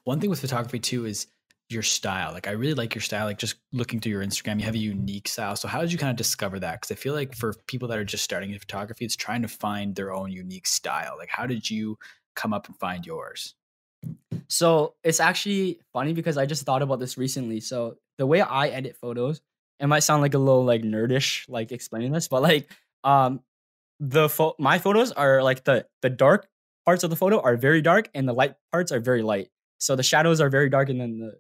One thing with photography too is your style. Like I really like your style. Like just looking through your Instagram, you have a unique style. So how did you kind of discover that? Because I feel like for people that are just starting in photography, it's trying to find their own unique style. Like how did you come up and find yours? So it's actually funny because I just thought about this recently. So the way I edit photos, it might sound like a little like nerdish, like explaining this, but like um my photos are like the dark parts of the photo are very dark and the light parts are very light. So the shadows are very dark and then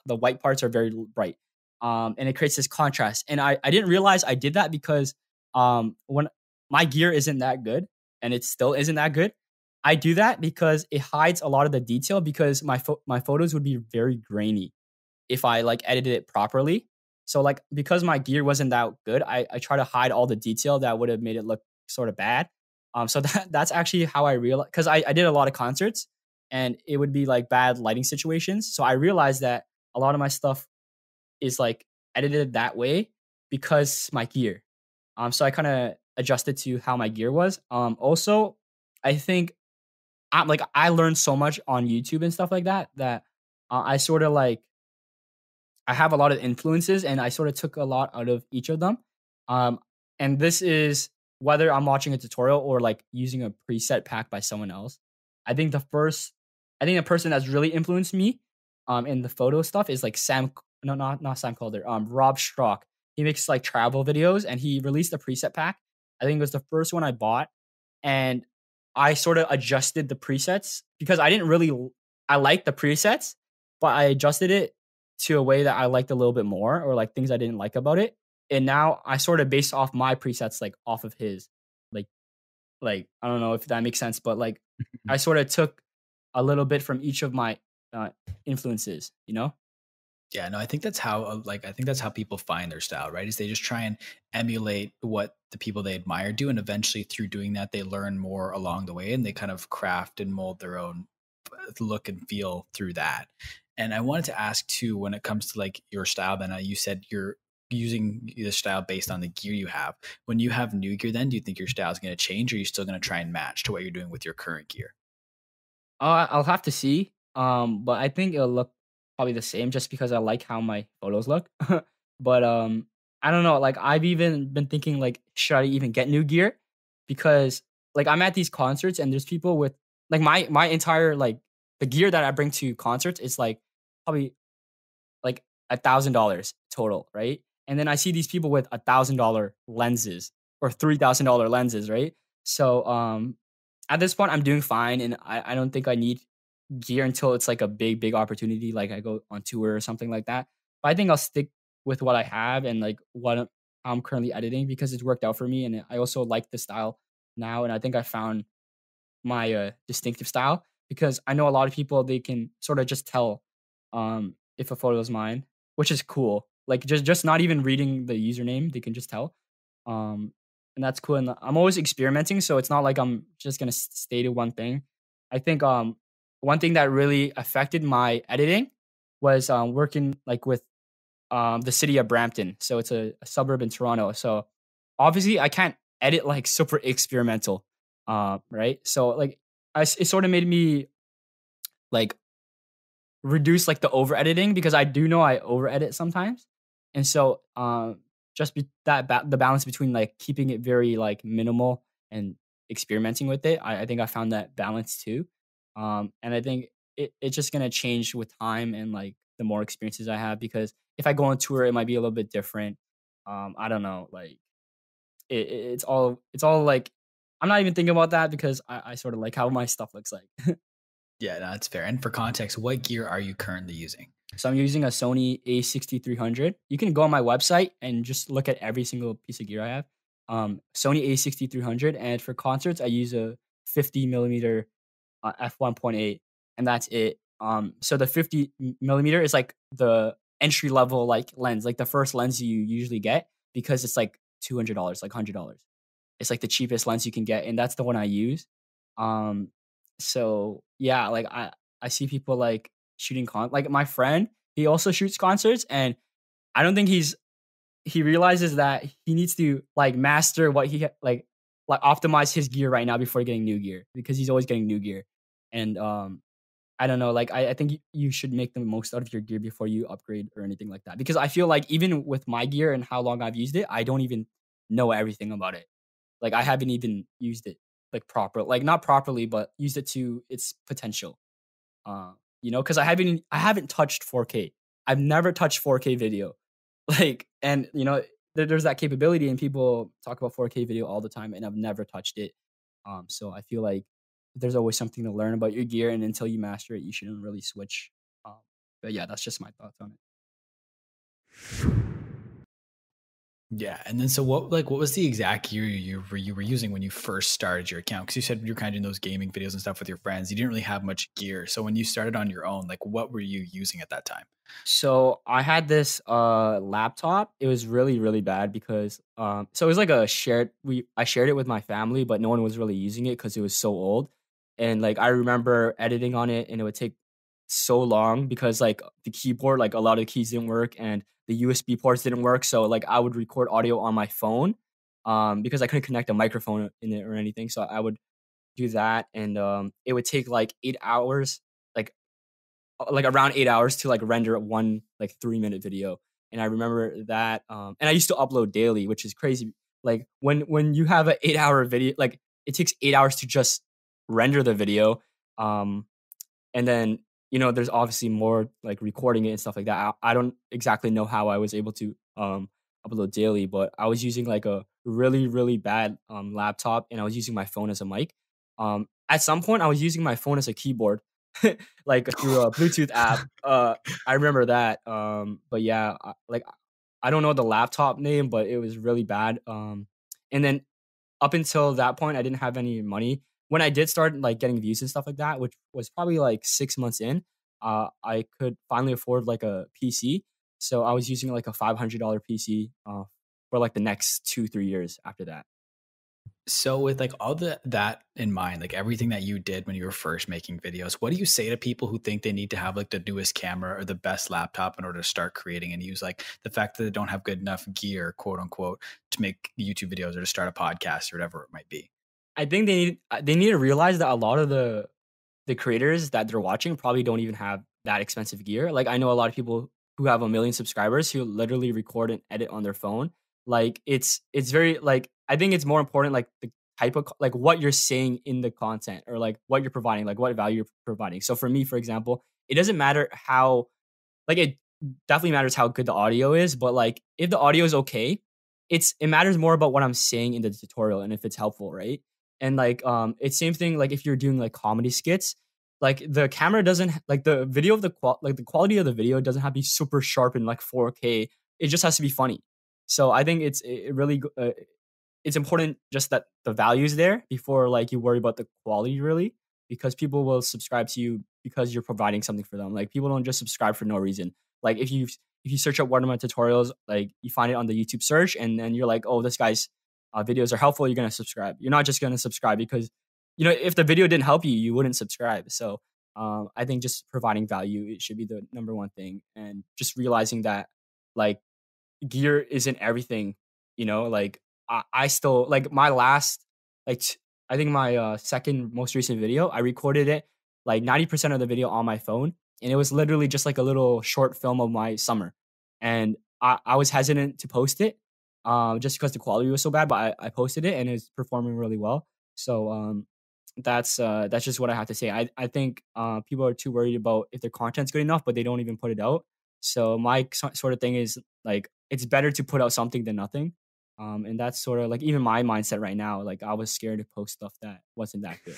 the white parts are very bright. And it creates this contrast. And I didn't realize I did that because when my gear isn't that good and it still isn't that good, I do that because it hides a lot of the detail because my photos would be very grainy if I like edited it properly. So like because my gear wasn't that good, I try to hide all the detail that would have made it look sort of bad. So that's actually how I realized because I did a lot of concerts and it would be like bad lighting situations. So I realized that a lot of my stuff is like edited that way because my gear. So I kind of adjusted to how my gear was. Also, I think I learned so much on YouTube and stuff like that that I sort of like I have a lot of influences and I sort of took a lot out of each of them. Um, and this is whether I'm watching a tutorial or like using a preset pack by someone else. I think I think the person that's really influenced me in the photo stuff is like no, not Sam Calder, Rob Strock. He makes like travel videos and he released a preset pack. I think it was the first one I bought. And I sort of adjusted the presets because I liked the presets, but I adjusted it to a way that I liked a little bit more or like things I didn't like about it. And now I sort of base off my presets like off of his. Like I don't know if that makes sense, but like I sort of took a little bit from each of my uh influences, you know? Yeah, no, I think that's how I think that's how people find their style, right? Is they just try and emulate what the people they admire do, and eventually through doing that, they learn more along the way, and they kind of craft and mold their own look and feel through that. And I wanted to ask too, when it comes to like your style, then you said you're using the style based on the gear you have. When you have new gear, then do you think your style is going to change, or are you still going to try and match to what you're doing with your current gear? I'll have to see. But I think it'll look probably the same just because I like how my photos look. But I don't know. Like I've even been thinking like, should I even get new gear? Because like I'm at these concerts and there's people with like my entire like the gear that I bring to concerts is like probably like $1,000 total, right? And then I see these people with $1,000 lenses or $3,000 lenses, right? So at this point, I'm doing fine, and I don't think I need gear until it's like a big opportunity, like I go on tour or something like that. But I think I'll stick with what I have and like I'm currently editing because it's worked out for me, and I also like the style now, and I think I found my distinctive style because I know a lot of people they can sort of just tell if a photo is mine, which is cool. Like just not even reading the username, they can just tell. Um, and that's cool. And I'm always experimenting, so it's not like I'm just gonna stay to one thing. I think one thing that really affected my editing was working like with the city of Brampton. So it's a suburb in Toronto. So obviously I can't edit like super experimental, right? So like it sort of made me like reduce like the over editing because I do know I over edit sometimes, and so just the balance between like keeping it very like minimal and experimenting with it. I think I found that balance too, and I think it's just gonna change with time and like the more experiences I have because if I go on tour, it might be a little bit different. I don't know, like it's all like I'm not even thinking about that because I sort of like how my stuff looks like. Yeah, no, that's fair. And for context, what gear are you currently using? So I'm using a Sony A6300. You can go on my website and just look at every single piece of gear I have. Sony A6300, and for concerts, I use a 50 millimeter f1.8, and that's it. So the 50 millimeter is like the entry level like lens, like the first lens you usually get because it's like $200, like $100. It's like the cheapest lens you can get, and that's the one I use. Um, so yeah, like I see people like shooting like my friend, he also shoots concerts, and I don't think he realizes that he needs to like master what like optimize his gear right now before getting new gear because he's always getting new gear, and I don't know, like, I think you should make the most out of your gear before you upgrade or anything like that, because I feel like even with my gear and how long I've used it, I don't even know everything about it. Like, I haven't even used it, like, like, not properly, but used it to its potential. Because I haven't touched 4K. I've never touched 4K video. Like, and, there's that capability, and people talk about 4K video all the time, and I've never touched it. So I feel like there's always something to learn about your gear, and until you master it, you shouldn't really switch. Um, but yeah, that's just my thoughts on it. Yeah, and then so what was the exact gear you were using when you first started your account? Because you said you were kind of doing those gaming videos and stuff with your friends. You didn't really have much gear. So when you started on your own, like what were you using at that time? So I had this laptop. It was really, really bad because so it was like a shared we I shared it with my family, but no one was really using it because it was so old. And like I remember editing on it, and it would take so long because like the keyboard, like a lot of the keys didn't work, and the USB ports didn't work. So like I would record audio on my phone because I couldn't connect a microphone in it or anything. So I would do that, and it would take like 8 hours, like around 8 hours to like render one like 3-minute video. And I remember that, and I used to upload daily, which is crazy. Like when you have an 8-hour video, like it takes 8 hours to just render the video. Um, and then, there's obviously more like recording it and stuff like that. I don't exactly know how I was able to upload daily, but I was using like a really, really bad laptop, and I was using my phone as a mic. At some point I was using my phone as a keyboard, like through a Bluetooth app. I remember that. But yeah, I don't know the laptop name, but it was really bad. And then up until that point, I didn't have any money. When I did start like getting views and stuff like that, which was probably like 6 months in, I could finally afford like a PC. So I was using like a $500 PC for like the next 2-3 years after that. So with like all that in mind, like everything that you did when you were first making videos, what do you say to people who think they need to have like the newest camera or the best laptop in order to start creating and use like the fact that they don't have good enough gear, quote unquote, to make YouTube videos or to start a podcast or whatever it might be? I think they need to realize that a lot of the creators that they're watching probably don't even have that expensive gear. Like I know a lot of people who have 1 million subscribers who literally record and edit on their phone. Like it's very like I think it's more important like the type of like what you're saying in the content, or like what you're providing, like what value you're providing. So for me, for example, it doesn't matter how like it definitely matters how good the audio is, but like if the audio is okay, it matters more about what I'm saying in the tutorial and if it's helpful, right? And like it's same thing like if you're doing like comedy skits, like the camera doesn't like the video of like the quality of the video doesn't have to be super sharp in like 4K. It just has to be funny. So I think it really it's important just that the value is there before like you worry about the quality really, because people will subscribe to you because you're providing something for them. Like people don't just subscribe for no reason. Like if you search up one of my tutorials, like you find it on the YouTube search, and then you're like, oh, this guy's videos are helpful, you're gonna subscribe. You're not just gonna subscribe because if the video didn't help you, you wouldn't subscribe. So I think just providing value, it should be the number one thing, and just realizing that like gear isn't everything. Like I still like my last I think my second most recent video, I recorded it like 90% of the video on my phone, and it was literally just like a little short film of my summer. And I was hesitant to post it just because the quality was so bad, but I posted it and it's performing really well. So that's just what I have to say. I think people are too worried about if their content's good enough, but they don't even put it out. So my sort of thing is like it's better to put out something than nothing. And that's sort of like even my mindset right now. Like I was scared to post stuff that wasn't that good.